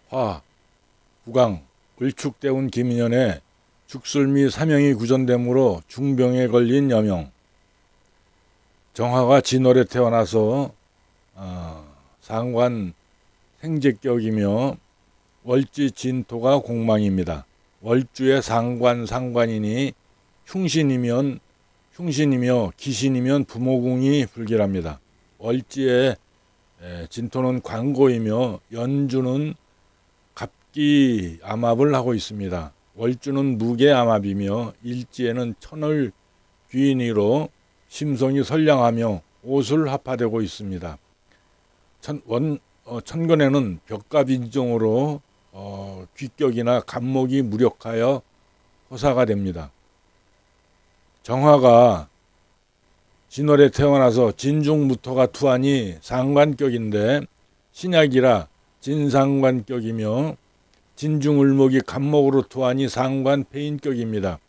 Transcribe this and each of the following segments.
화, 구강, 을축대운 김인연의 죽술미 사명이 구전되므로 중병에 걸린 여명. 정화가 진월에 태어나서 상관 생제격이며 월지 진토가 공망입니다. 월주의 상관이니 흉신이며 기신이면 부모궁이 불길합니다. 월지의 진토는 관고이며 연주는 갑기 암합을 하고 있습니다. 월주는 무계 암합이며 일지에는 천을 귀인이로 심성이 선량하며 옷을 합화되고 있습니다. 천간에는 벽갑인종으로 귀격이나 간목이 무력하여 허사가 됩니다. 정화가 진월에 태어나서 진중무토가 투하니 상관격인데 신약이라 진상관격이며 진중을목이 간목으로 투하니 상관폐인격입니다.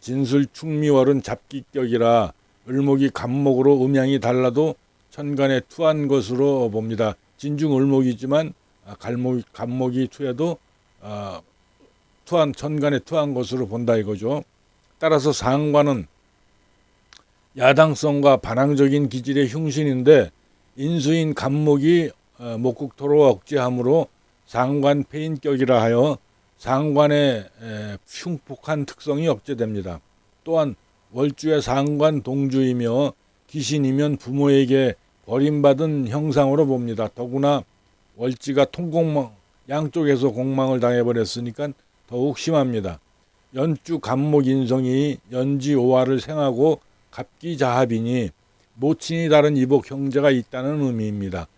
진술충미월은 잡기격이라 을목이 간목으로 음양이 달라도 천간에 투한 것으로 봅니다. 진중을목이지만 간목이 투해도 천간에 투한 것으로 본다 이거죠. 따라서 상관은 야당성과 반항적인 기질의 흉신인데 인수인 간목이 목국토로 억제하므로 상관폐인격이라 하여 상관의 흉폭한 특성이 억제됩니다. 또한 월주의 상관 동주이며 기신이면 부모에게 버림받은 형상으로 봅니다. 더구나 월지가 통공망 양쪽에서 공망을 당해버렸으니까 더욱 심합니다. 연주 간목 인성이 연지 오화를 생하고 갑기자합이니 모친이 다른 이복 형제가 있다는 의미입니다.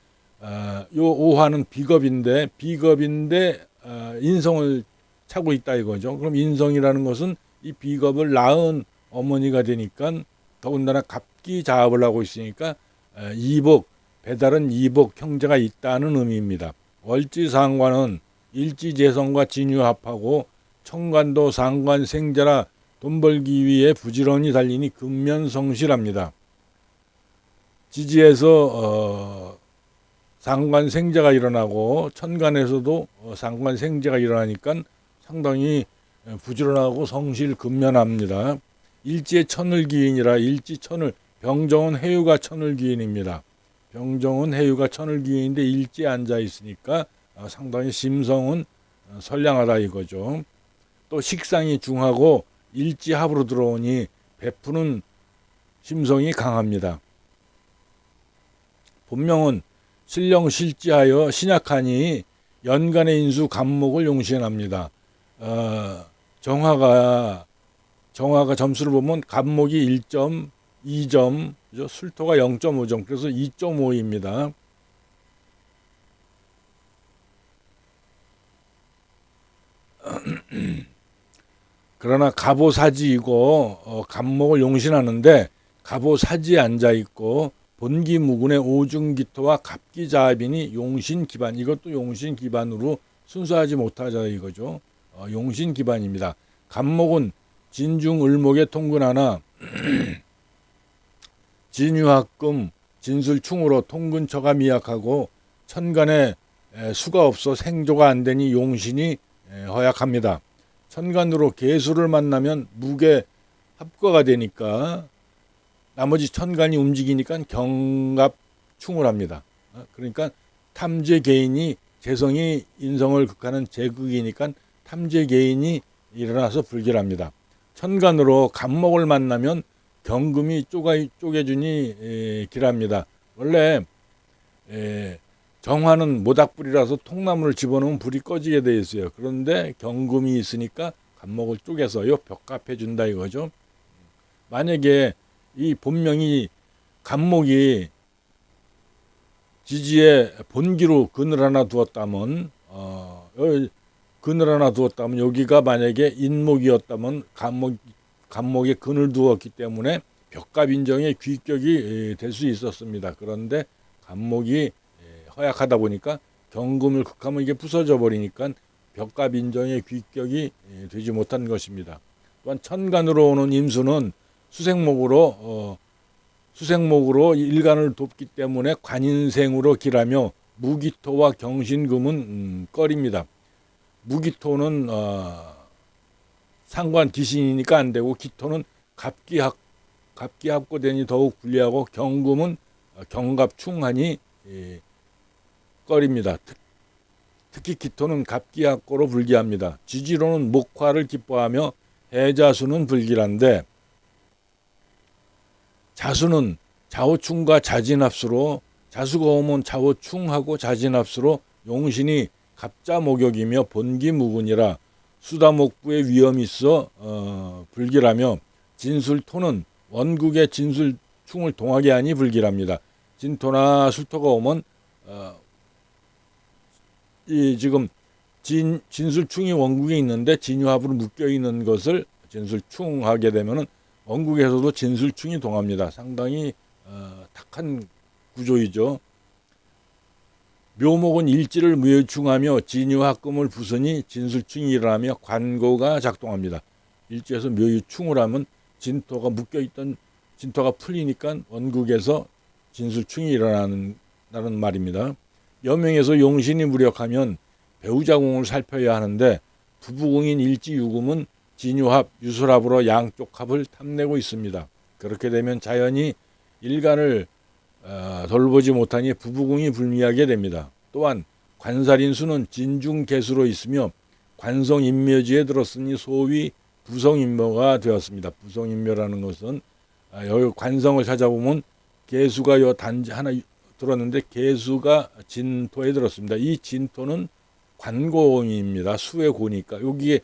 요 오화는 비겁인데 인성을 차고 있다 이거죠. 그럼 인성이라는 것은 이 비겁을 낳은 어머니가 되니까 더군다나 갑기자합을 하고 있으니까 배다른 이복 형제가 있다는 의미입니다. 월지상관은 일지재성과 진유합하고 천간도 상관생자라 돈 벌기 위해 부지런히 달리니 근면성실합니다. 지지에서 상관생자가 일어나고 천간에서도 상관생자가 일어나니까 상당히 부지런하고 성실 근면합니다. 일지의 천을기인이라 일지천을 병정은 해유가 천을기인입니다. 병정은 해유가 천을기인인데 일지에 앉아 있으니까 상당히 심성은 선량하다 이거죠. 또 식상이 중하고 일지합으로 들어오니 베푸는 심성이 강합니다. 본명은 신령실지하여 신약하니 연간의 인수 간목을 용신합니다. 정화가 점수를 보면 간목이 1점, 2점, 술토가 0.5점, 그래서 2.5입니다. 그러나 갑오사지이고 간목을 용신하는데 갑오사지에 앉아있고 본기무군의 오중기토와 갑기자합이니 용신기반, 이것도 용신기반으로 순수하지 못하자 이거죠. 용신기반입니다. 간목은 진중을목의 통근하나 진유합금 진술충으로 통근처가 미약하고 천간에 수가 없어 생조가 안 되니 용신이 허약합니다. 천간으로 계수를 만나면 무게 합과가 되니까 나머지 천간이 움직이니까 경갑충을 합니다. 그러니까 탐재개인이 재성이 인성을 극하는 재극이니까 탐재개인이 일어나서 불길합니다. 천간으로 간목을 만나면 경금이 쪼개주니 길합니다. 원래 정화는 모닥불이라서 통나무를 집어넣으면 불이 꺼지게 되어 있어요. 그런데 경금이 있으니까 간목을 쪼개서요 벽갑해 준다 이거죠. 만약에 이 본명이 간목이 지지에 본기로 근을 하나 두었다면 여기가 만약에 인목이었다면 간목에 근을 두었기 때문에 벽갑인정의 귀격이 될 수 있었습니다. 그런데 간목이 허약하다 보니까 경금을 극하면 이게 부서져 버리니까 벽갑인정의 귀격이 되지 못한 것입니다. 또한 천간으로 오는 임수는 수생목으로 일간을 돕기 때문에 관인생으로 길하며 무기토와 경신금은 꺼립니다. 무기토는 상관 기신이니까 안 되고, 기토는 갑기합고되니 더욱 불리하고, 경금은 경갑충하니 꺼립니다. 특히 기토는 갑기합고로 불기합니다. 지지로는 목화를 기뻐하며 해자수는 불길한데, 자수는 자호충과 자진합수로, 자수가 오면 자호충하고 자진합수로 용신이 갑자목욕이며 본기무근이라 수다목부의 위험이 있어 불길하며, 진술토는 원국의 진술충을 동하게 하니 불길합니다. 진토나 술토가 오면 이 지금 진술충이 원국에 있는데 진유합으로 묶여 있는 것을 진술충하게 되면은 원국에서도 진술충이 동합니다. 상당히 탁한 구조이죠. 묘목은 일지를 무효충하며 진유합금을 부수니 진술충이 일어나며 관고가 작동합니다. 일지에서 묘유충을 하면 진토가 묶여있던 진토가 풀리니까 원국에서 진술충이 일어나는 말입니다. 여명에서 용신이 무력하면 배우자궁을 살펴야 하는데, 부부궁인 일지유금은 진유합, 유술합으로 양쪽 합을 탐내고 있습니다. 그렇게 되면 자연히 일간을 돌보지 못하니 부부궁이 불미하게 됩니다. 또한 관살인수는 진중개수로 있으며 관성인묘지에 들었으니 소위 부성인묘가 되었습니다. 부성인묘라는 것은 여기 관성을 찾아보면 개수가 요 단지 하나 들었는데 개수가 진토에 들었습니다. 이 진토는 관고입니다. 수의 고니까 여기에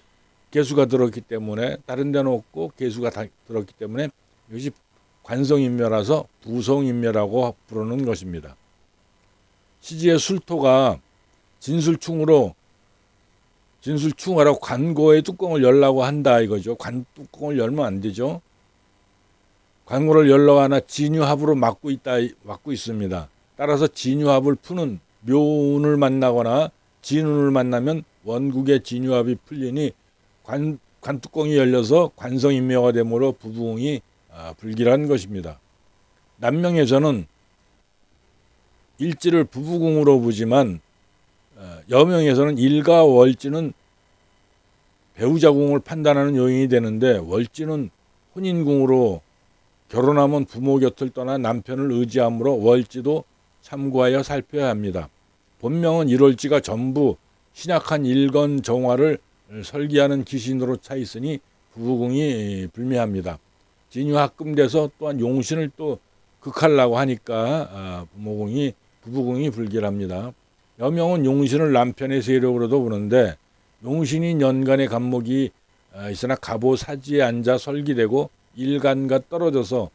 개수가 들었기 때문에, 다른 데는 없고 개수가 들었기 때문에 이것이 관성인묘라서 부성인묘라고 부르는 것입니다. 시지의 술토가 진술충하라고 관고의 뚜껑을 열라고 한다 이거죠. 뚜껑을 열면 안 되죠. 관고를 열라고 하나 진유합으로 막고 있습니다. 따라서 진유합을 푸는 묘운을 만나거나 진운을 만나면 원국의 진유합이 풀리니 관뚜껑이 열려서 관성인묘가 되므로 부부궁이 불길한 것입니다. 남명에서는 일지를 부부궁으로 보지만, 여명에서는 일과 월지는 배우자궁을 판단하는 요인이 되는데, 월지는 혼인궁으로 결혼하면 부모 곁을 떠나 남편을 의지하므로 월지도 참고하여 살펴야 합니다. 본명은 일월지가 전부 신약한 일건 정화를 설계하는 기신으로 차 있으니 부부궁이 불미합니다. 진유합금돼서 또한 용신을 또 극하려고 하니까 부부궁이 불길합니다. 여명은 용신을 남편의 세력으로도 보는데, 용신이 연간의 간목이 있으나 갑오 사지에 앉아 설기되고 일간과 떨어져서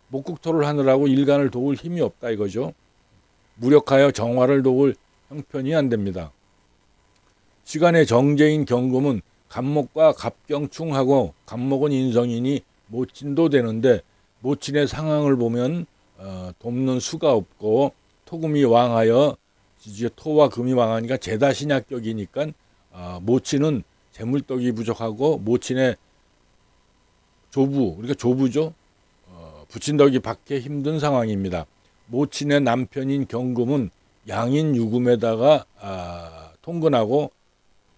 목국토를 하느라고 일간을 도울 힘이 없다 이거죠. 무력하여 정화를 도울 형편이 안 됩니다. 시간의 정제인 경금은 갑목과 갑경충하고, 갑목은 인성이니 모친도 되는데, 모친의 상황을 보면 돕는 수가 없고, 토금이 왕하여, 토와 금이 왕하니까 제다신약격이니까 모친은 재물떡이 부족하고, 모친의 조부, 우리가 조부죠. 부친덕이 받기 힘든 상황입니다. 모친의 남편인 경금은 양인 유금에다가 통근하고,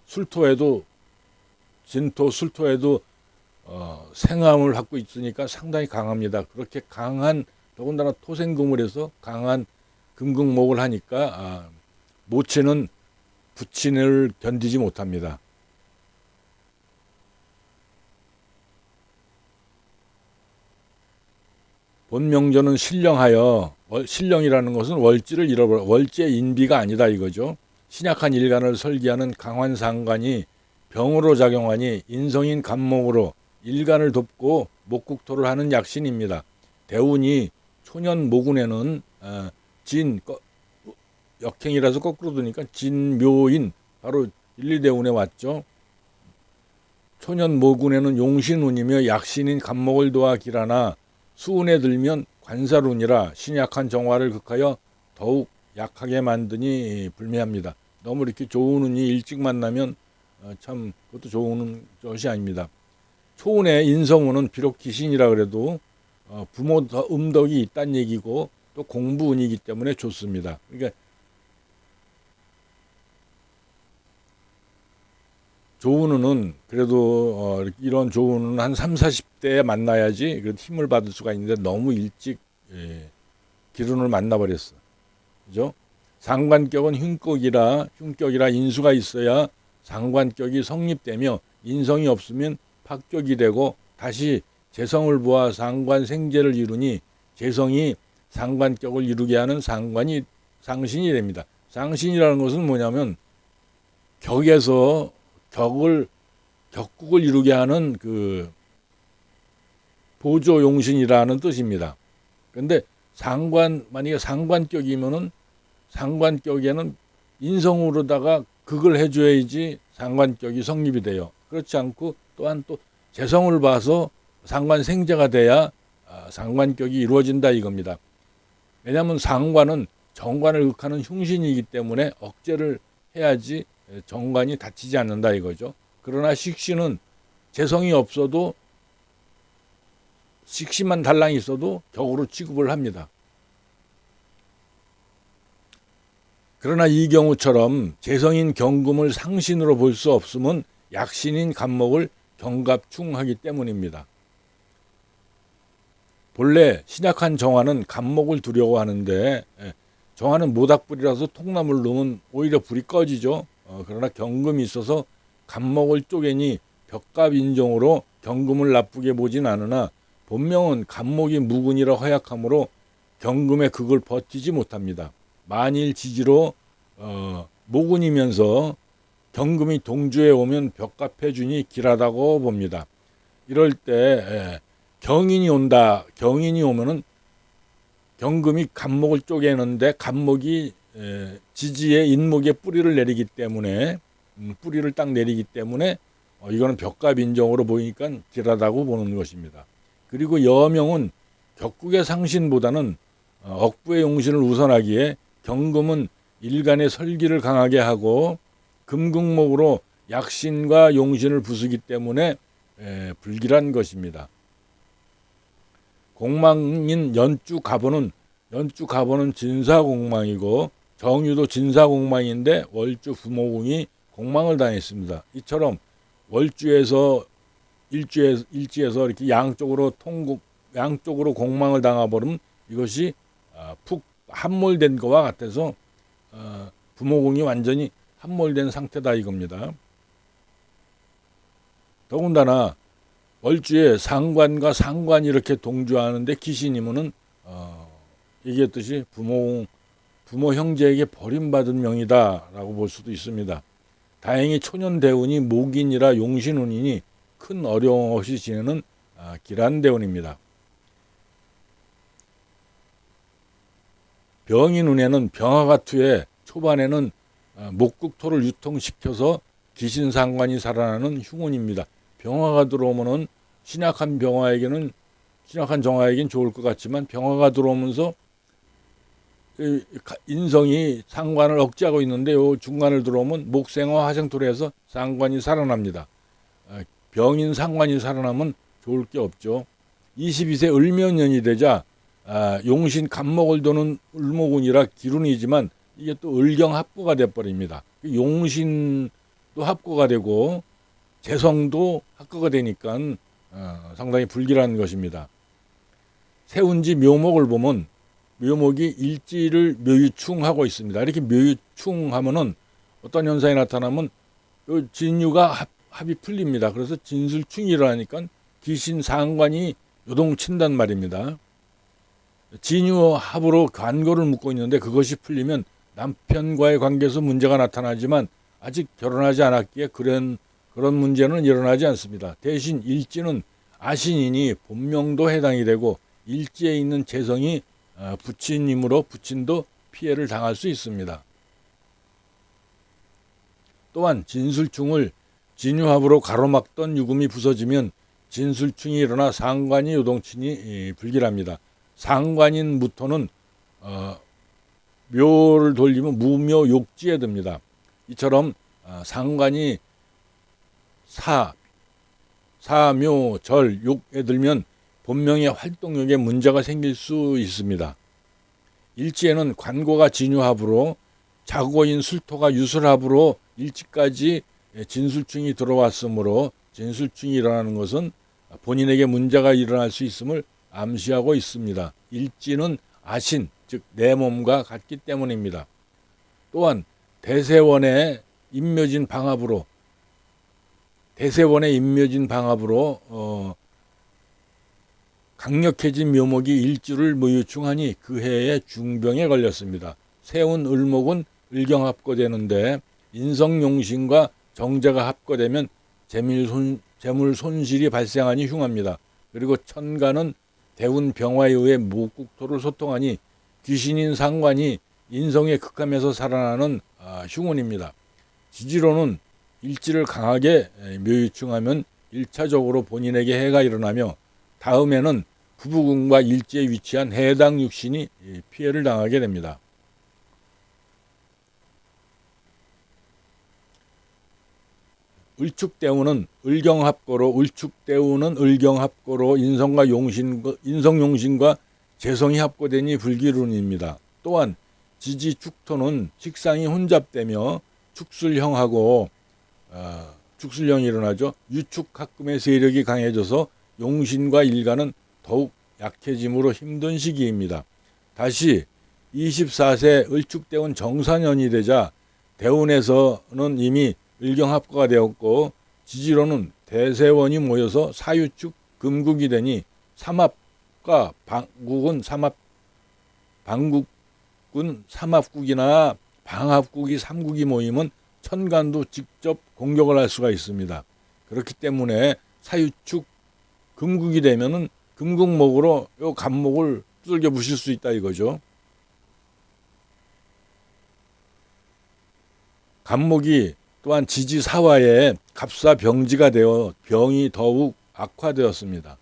술토에도 진토 술토에도 생함을 갖고 있으니까 상당히 강합니다. 그렇게 강한, 더군다나 토생금을 해서 강한 금극목을 하니까 모친은 부친을 견디지 못합니다. 본명전은 신령하여, 신령이라는 것은 월지를 잃어버려, 월지의 인비가 아니다 이거죠. 신약한 일간을 설계하는 강한 상관이 병으로 작용하니 인성인 간목으로 일간을 돕고 목국토를 하는 약신입니다. 대운이 초년 모군에는 역행이라서 거꾸로 두니까 진묘인, 바로 일리대운에 왔죠. 초년 모군에는 용신운이며 약신인 간목을 도와 길하나, 수운에 들면 관살운이라 신약한 정화를 극하여 더욱 약하게 만드니 불미합니다. 너무 이렇게 좋은 운이 일찍 만나면 참 그것도 좋은 것이 아닙니다. 초운의 인성운은 비록 기신이라 그래도 부모 음덕이 있다는 얘기고, 또 공부운이기 때문에 좋습니다. 그러니까 조은우는 그래도 이런 조은우는 한 3, 40대에 만나야지 그 힘을 받을 수가 있는데 너무 일찍 기룬을 만나버렸어. 그죠? 상관격은 흉격이라 인수가 있어야 상관격이 성립되며 인성이 없으면 파격이 되고 다시 재성을 보아 상관생재를 이루니 재성이 상관격을 이루게 하는 상신이 됩니다. 상신이라는 것은 뭐냐면 격국을 이루게 하는 그 보조용신이라는 뜻입니다. 그런데 만약에 상관격이면은 상관격에는 인성으로다가 극을 해줘야지 상관격이 성립이 돼요. 그렇지 않고 또한 또 재성을 봐서 상관생재가 돼야 상관격이 이루어진다 이겁니다. 왜냐하면 상관은 정관을 극하는 흉신이기 때문에 억제를 해야지 정관이 다치지 않는다 이거죠. 그러나 식신은 재성이 없어도 식신만 달랑이 있어도 격으로 취급을 합니다. 그러나 이 경우처럼 재성인 경금을 상신으로 볼 수 없음은 약신인 간목을 경갑충하기 때문입니다. 본래 신약한 정화는 간목을 두려고 하는데 정화는 모닥불이라서 통나무를 넣으면 오히려 불이 꺼지죠. 그러나 경금이 있어서 간목을 쪼개니 벽갑인정으로 경금을 나쁘게 보진 않으나 본명은 간목이 무근이라 허약하므로 경금의 극을 버티지 못합니다. 만일 지지로 모근이면서 경금이 동주에 오면 벽갑해주니 길하다고 봅니다. 이럴 때 경인이 온다. 경인이 오면은 경금이 간목을 쪼개는데 간목이 지지의 인목에 뿌리를 내리기 때문에 뿌리를 딱 내리기 때문에 이거는 벽갑인정으로 보이니까 길하다고 보는 것입니다. 그리고 여명은 격국의 상신보다는 억부의 용신을 우선하기에 경금은 일간의 설기를 강하게 하고 금극목으로 약신과 용신을 부수기 때문에 불길한 것입니다. 공망인 연주갑오는 진사공망이고 정유도 진사공망인데 월주 부모궁이 공망을 당했습니다. 이처럼 월주에서 일지에서 이렇게 양쪽으로 공망을 당해버리면 이것이 푹 함몰된 것과 같아서 부모궁이 완전히 함몰된 상태다 이겁니다. 더군다나 월주에 상관과 상관이 이렇게 동조하는데 기신이면은 얘기했듯이 부모 형제에게 버림받은 명이다라고 볼 수도 있습니다. 다행히 초년대운이 목인이라 용신운이니 큰 어려움 없이 지내는 기란대운입니다. 병인운에는 병화가투에 초반에는 목국토를 유통시켜서 기신상관이 살아나는 흉운입니다. 병화가 들어오면은 신약한 정화에게는 좋을 것 같지만 병화가 들어오면서 인성이 상관을 억제하고 있는데 요 중간을 들어오면 목생화 화생토로 해서 상관이 살아납니다. 병인 상관이 살아나면 좋을 게 없죠. 22세 을묘년이 되자 용신 간목을 도는 을모군이라 기룬이지만 이게 또 을경합고가 돼버립니다. 용신도 합고가 되고 재성도 합고가 되니까 상당히 불길한 것입니다. 세운지 묘목을 보면 묘목이 일지를 묘유충하고 있습니다. 이렇게 묘유충하면은 어떤 현상이 나타나면 진유가 합이 풀립니다. 그래서 진술충이 일어나니까 귀신 상관이 요동친단 말입니다. 진유합으로 관고를 묶고 있는데 그것이 풀리면 남편과의 관계에서 문제가 나타나지만 아직 결혼하지 않았기에 그런 문제는 일어나지 않습니다. 대신 일지는 아신이니 본명도 해당이 되고 일지에 있는 재성이 부친이므로 부친도 피해를 당할 수 있습니다. 또한 진술충을 진유합으로 가로막던 유금이 부서지면 진술충이 일어나 상관이 요동치니 불길합니다. 상관인 무토는 묘를 돌리면 무묘욕지에 듭니다. 이처럼 상관이 사묘, 절, 욕에 들면 본명의 활동력에 문제가 생길 수 있습니다. 일지에는 관고가 진유합으로 자고인 술토가 유술합으로 일지까지 진술충이 들어왔으므로 진술충이 일어나는 것은 본인에게 문제가 일어날 수 있음을 암시하고 있습니다. 일지는 아신, 즉 내 몸과 같기 때문입니다. 또한 대세원의 임묘진 방합으로 강력해진 묘목이 일주를 무유충하니 그 해에 중병에 걸렸습니다. 세운 을목은 을경합거되는데 인성용신과 정제가 합거되면 재물 손실이 발생하니 흉합니다. 그리고 천간은 대운 병화에 의해 목국토를 소통하니 귀신인 상관이 인성에 극함에서 살아나는 흉운입니다. 지지로는 일지를 강하게 묘유충하면 1차적으로 본인에게 해가 일어나며 다음에는 부부궁과 일지에 위치한 해당 육신이 피해를 당하게 됩니다. 을축대운은 을경합거로 인성용신과 재성이 합거되니 불기운입니다. 또한 지지축토는 식상이 혼잡되며 축술형이 일어나죠. 유축합금의 세력이 강해져서 용신과 일간은 더욱 약해짐으로 힘든 시기입니다. 다시 24세 을축대운 정사년이 되자 대운에서는 이미 을경합거가 되었고 지지로는 대세원이 모여서 사유축 금국이 되니 삼합과 방국은 삼합국이나 방합국이 삼국이 모이면 천간도 직접 공격을 할 수가 있습니다. 그렇기 때문에 사유축 금국이 되면은 금국목으로 요 간목을 두들겨 부실 수 있다 이거죠. 간목이 또한 지지사화에 갑사병지가 되어 병이 더욱 악화되었습니다.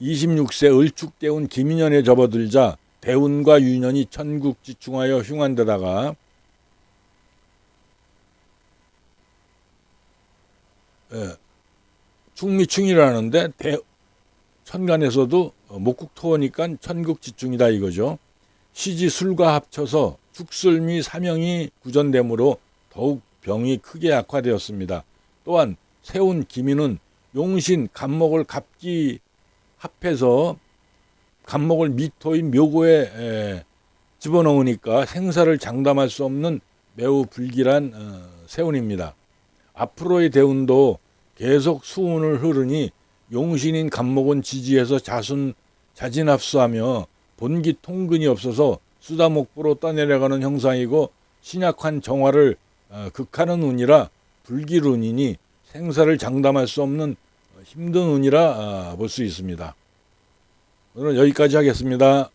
26세 을축대운 김인년에 접어들자 대운과 유년이 천국지충하여 흉한데다가 충미충이라는데 천간에서도 목국토니까 천국지충이다 이거죠. 시지술과 합쳐서 축술미 사명이 구전되므로 더욱 병이 크게 악화되었습니다. 또한 세운 기민은 용신 간목을 갑기 합해서 간목을 미토인 묘고에 집어넣으니까 생사를 장담할 수 없는 매우 불길한 세운입니다. 앞으로의 대운도 계속 수운을 흐르니 용신인 간목은 지지해서 자진합수하며 본기 통근이 없어서 수다목부로 떠내려가는 형상이고 신약한 정화를 극하는 운이라 불길운이니 생사를 장담할 수 없는 힘든 운이라 볼 수 있습니다. 오늘은 여기까지 하겠습니다.